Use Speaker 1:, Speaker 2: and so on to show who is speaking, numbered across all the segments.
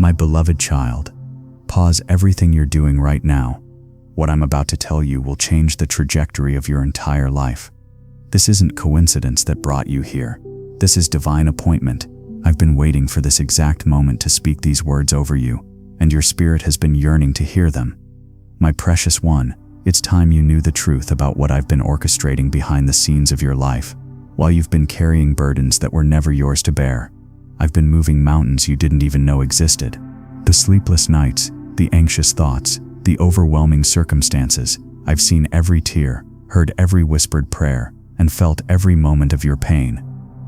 Speaker 1: My beloved child, pause everything you're doing right now. What I'm about to tell you will change the trajectory of your entire life. This isn't coincidence that brought you here. This is divine appointment. I've been waiting for this exact moment to speak these words over you, and your spirit has been yearning to hear them. My precious one, it's time you knew the truth about what I've been orchestrating behind the scenes of your life. While you've been carrying burdens that were never yours to bear, I've been moving mountains you didn't even know existed. The sleepless nights, the anxious thoughts, the overwhelming circumstances. I've seen every tear, heard every whispered prayer, and felt every moment of your pain.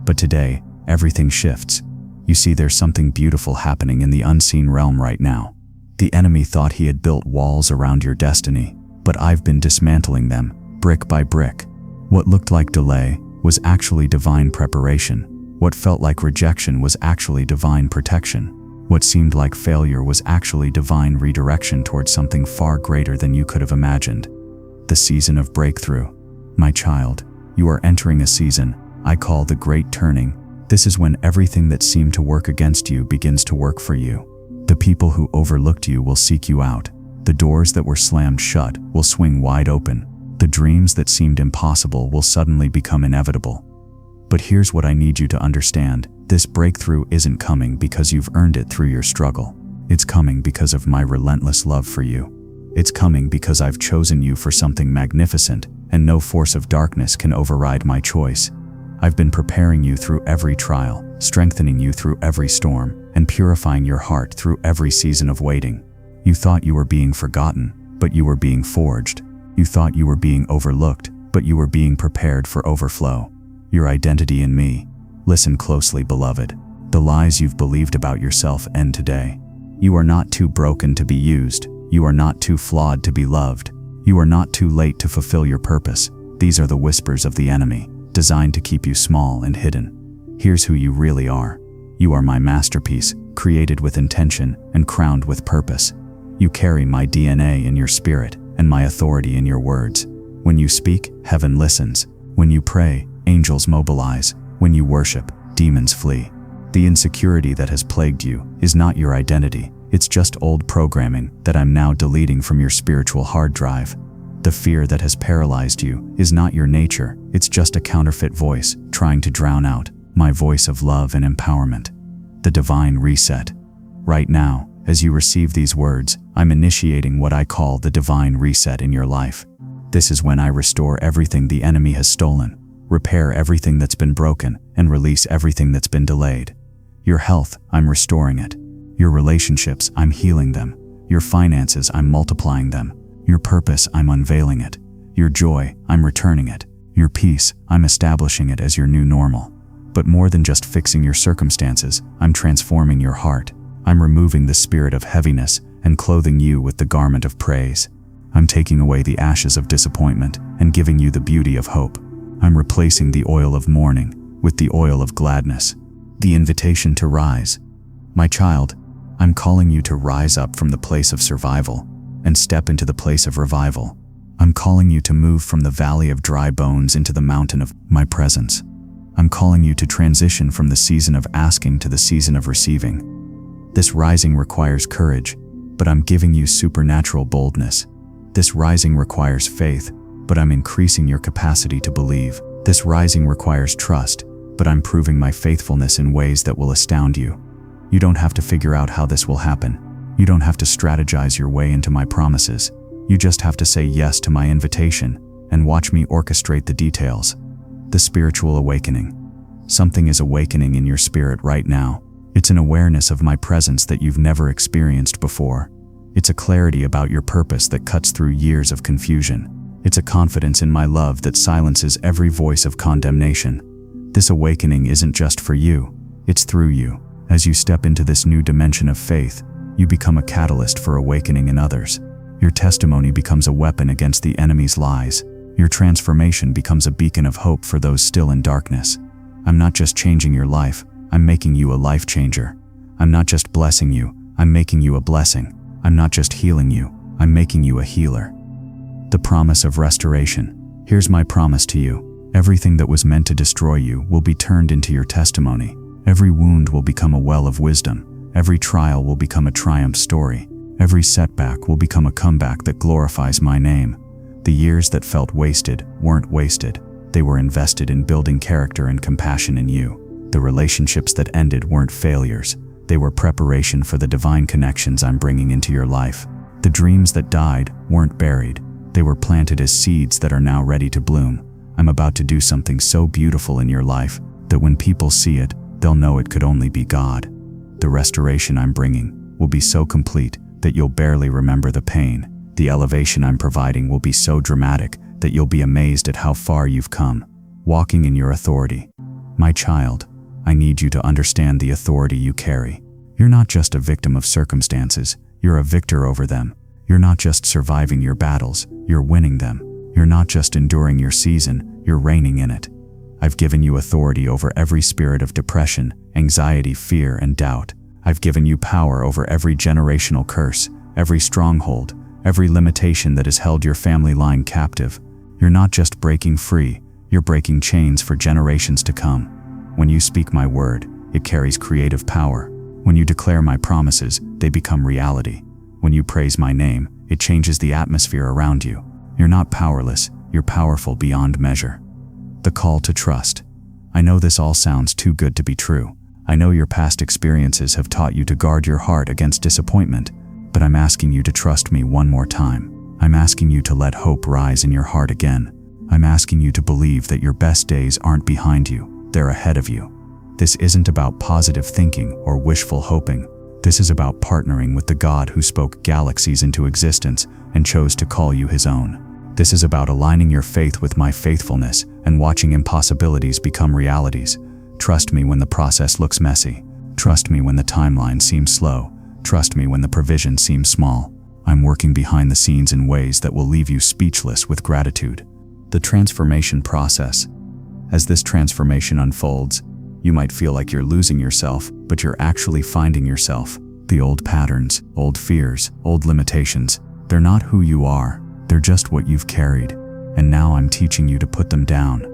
Speaker 1: But today, everything shifts. You see, there's something beautiful happening in the unseen realm right now. The enemy thought he had built walls around your destiny, but I've been dismantling them, brick by brick. What looked like delay was actually divine preparation. What felt like rejection was actually divine protection. What seemed like failure was actually divine redirection towards something far greater than you could have imagined. The season of breakthrough. My child, you are entering a season I call the Great Turning. This is when everything that seemed to work against you begins to work for you. The people who overlooked you will seek you out. The doors that were slammed shut will swing wide open. The dreams that seemed impossible will suddenly become inevitable. But here's what I need you to understand. This breakthrough isn't coming because you've earned it through your struggle. It's coming because of my relentless love for you. It's coming because I've chosen you for something magnificent, and no force of darkness can override my choice. I've been preparing you through every trial, strengthening you through every storm, and purifying your heart through every season of waiting. You thought you were being forgotten, but you were being forged. You thought you were being overlooked, but you were being prepared for overflow. Your identity in me. Listen closely, beloved. The lies you've believed about yourself end today. You are not too broken to be used. You are not too flawed to be loved. You are not too late to fulfill your purpose. These are the whispers of the enemy, designed to keep you small and hidden. Here's who you really are. You are my masterpiece, created with intention and crowned with purpose. You carry my DNA in your spirit and my authority in your words. When you speak, heaven listens. When you pray, angels mobilize. When you worship, demons flee. The insecurity that has plagued you is not your identity. It's just old programming that I'm now deleting from your spiritual hard drive. The fear that has paralyzed you is not your nature. It's just a counterfeit voice trying to drown out my voice of love and empowerment. The divine reset. Right now, as you receive these words, I'm initiating what I call the divine reset in your life. This is when I restore everything the enemy has stolen, repair everything that's been broken, and release everything that's been delayed. Your health, I'm restoring it. Your relationships, I'm healing them. Your finances, I'm multiplying them. Your purpose, I'm unveiling it. Your joy, I'm returning it. Your peace, I'm establishing it as your new normal. But more than just fixing your circumstances, I'm transforming your heart. I'm removing the spirit of heaviness and clothing you with the garment of praise. I'm taking away the ashes of disappointment and giving you the beauty of hope. I'm replacing the oil of mourning with the oil of gladness. The invitation to rise. My child, I'm calling you to rise up from the place of survival and step into the place of revival. I'm calling you to move from the valley of dry bones into the mountain of my presence. I'm calling you to transition from the season of asking to the season of receiving. This rising requires courage, but I'm giving you supernatural boldness. This rising requires faith, but I'm increasing your capacity to believe. This rising requires trust, but I'm proving my faithfulness in ways that will astound you. You don't have to figure out how this will happen. You don't have to strategize your way into my promises. You just have to say yes to my invitation and watch me orchestrate the details. The spiritual awakening. Something is awakening in your spirit right now. It's an awareness of my presence that you've never experienced before. It's a clarity about your purpose that cuts through years of confusion. It's a confidence in my love that silences every voice of condemnation. This awakening isn't just for you, it's through you. As you step into this new dimension of faith, you become a catalyst for awakening in others. Your testimony becomes a weapon against the enemy's lies. Your transformation becomes a beacon of hope for those still in darkness. I'm not just changing your life, I'm making you a life changer. I'm not just blessing you, I'm making you a blessing. I'm not just healing you, I'm making you a healer. The promise of restoration. Here's my promise to you. Everything that was meant to destroy you will be turned into your testimony. Every wound will become a well of wisdom, Every trial will become a triumph story. Every setback will become a comeback that glorifies my name. The years that felt wasted weren't wasted. They were invested in building character and compassion in you. The relationships that ended weren't failures. They were preparation for the divine connections I'm bringing into your life. The dreams that died weren't buried. They were planted as seeds that are now ready to bloom. I'm about to do something so beautiful in your life that when people see it, they'll know it could only be God. The restoration I'm bringing will be so complete that you'll barely remember the pain. The elevation I'm providing will be so dramatic that you'll be amazed at how far you've come, walking in your authority. My child, I need you to understand the authority you carry. You're not just a victim of circumstances, you're a victor over them. You're not just surviving your battles, you're winning them. You're not just enduring your season, you're reigning in it. I've given you authority over every spirit of depression, anxiety, fear, and doubt. I've given you power over every generational curse, every stronghold, every limitation that has held your family line captive. You're not just breaking free, you're breaking chains for generations to come. When you speak my word, it carries creative power. When you declare my promises, they become reality. When you praise my name, it changes the atmosphere around you. You're not powerless, you're powerful beyond measure. The call to trust. I know this all sounds too good to be true. I know your past experiences have taught you to guard your heart against disappointment, but I'm asking you to trust me one more time. I'm asking you to let hope rise in your heart again. I'm asking you to believe that your best days aren't behind you, they're ahead of you. This isn't about positive thinking or wishful hoping. This is about partnering with the God who spoke galaxies into existence and chose to call you his own. This is about aligning your faith with my faithfulness and watching impossibilities become realities. Trust me when the process looks messy. Trust me when the timeline seems slow. Trust me when the provision seems small. I'm working behind the scenes in ways that will leave you speechless with gratitude. The transformation process. As this transformation unfolds, you might feel like you're losing yourself, but you're actually finding yourself. The old patterns, old fears, old limitations, they're not who you are. They're just what you've carried. And now I'm teaching you to put them down.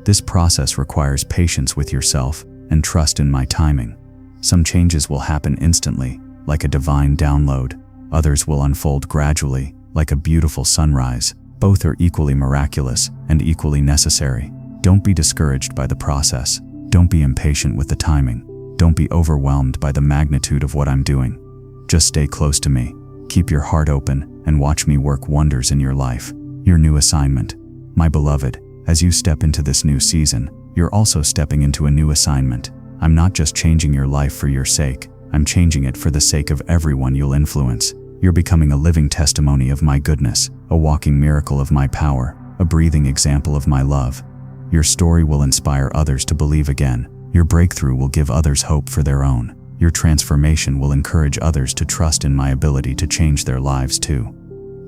Speaker 1: This process requires patience with yourself and trust in my timing. Some changes will happen instantly, like a divine download. Others will unfold gradually, like a beautiful sunrise. Both are equally miraculous and equally necessary. Don't be discouraged by the process. Don't be impatient with the timing. Don't be overwhelmed by the magnitude of what I'm doing. Just stay close to me. Keep your heart open and watch me work wonders in your life. Your new assignment. My beloved, as you step into this new season, you're also stepping into a new assignment. I'm not just changing your life for your sake. I'm changing it for the sake of everyone you'll influence. You're becoming a living testimony of my goodness, a walking miracle of my power, a breathing example of my love. Your story will inspire others to believe again. Your breakthrough will give others hope for their own. Your transformation will encourage others to trust in my ability to change their lives too.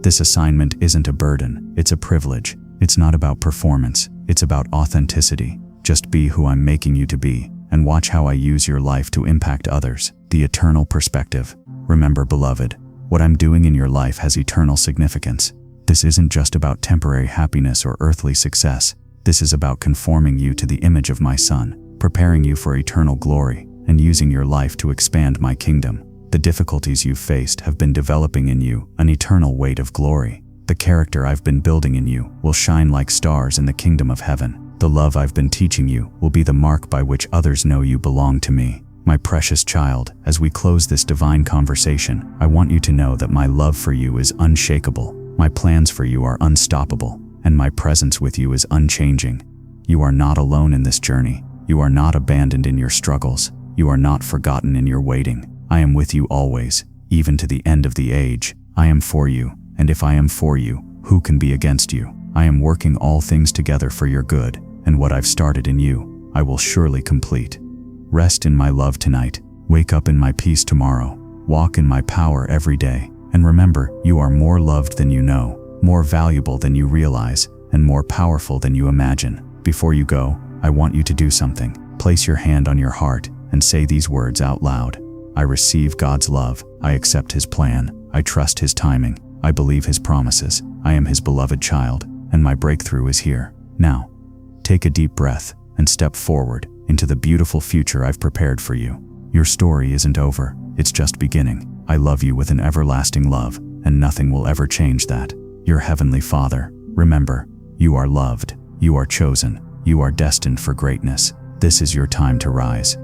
Speaker 1: This assignment isn't a burden, it's a privilege. It's not about performance, it's about authenticity. Just be who I'm making you to be, and watch how I use your life to impact others. The eternal perspective. Remember, beloved, what I'm doing in your life has eternal significance. This isn't just about temporary happiness or earthly success. This is about conforming you to the image of my Son, preparing you for eternal glory, and using your life to expand my kingdom. The difficulties you've faced have been developing in you an eternal weight of glory. The character I've been building in you will shine like stars in the kingdom of heaven. The love I've been teaching you will be the mark by which others know you belong to me. My precious child, as we close this divine conversation, I want you to know that my love for you is unshakable. My plans for you are unstoppable, and my presence with you is unchanging. You are not alone in this journey. You are not abandoned in your struggles. You are not forgotten in your waiting. I am with you always, even to the end of the age. I am for you, and if I am for you, who can be against you? I am working all things together for your good, and what I've started in you, I will surely complete. Rest in my love tonight. Wake up in my peace tomorrow. Walk in my power every day. And remember, you are more loved than you know, more valuable than you realize, and more powerful than you imagine. Before you go, I want you to do something. Place your hand on your heart and say these words out loud. I receive God's love. I accept His plan. I trust His timing. I believe His promises. I am His beloved child, and my breakthrough is here. Now, take a deep breath and step forward into the beautiful future I've prepared for you. Your story isn't over. It's just beginning. I love you with an everlasting love, and nothing will ever change that. Your Heavenly Father. Remember, you are loved, you are chosen, you are destined for greatness. This is your time to rise.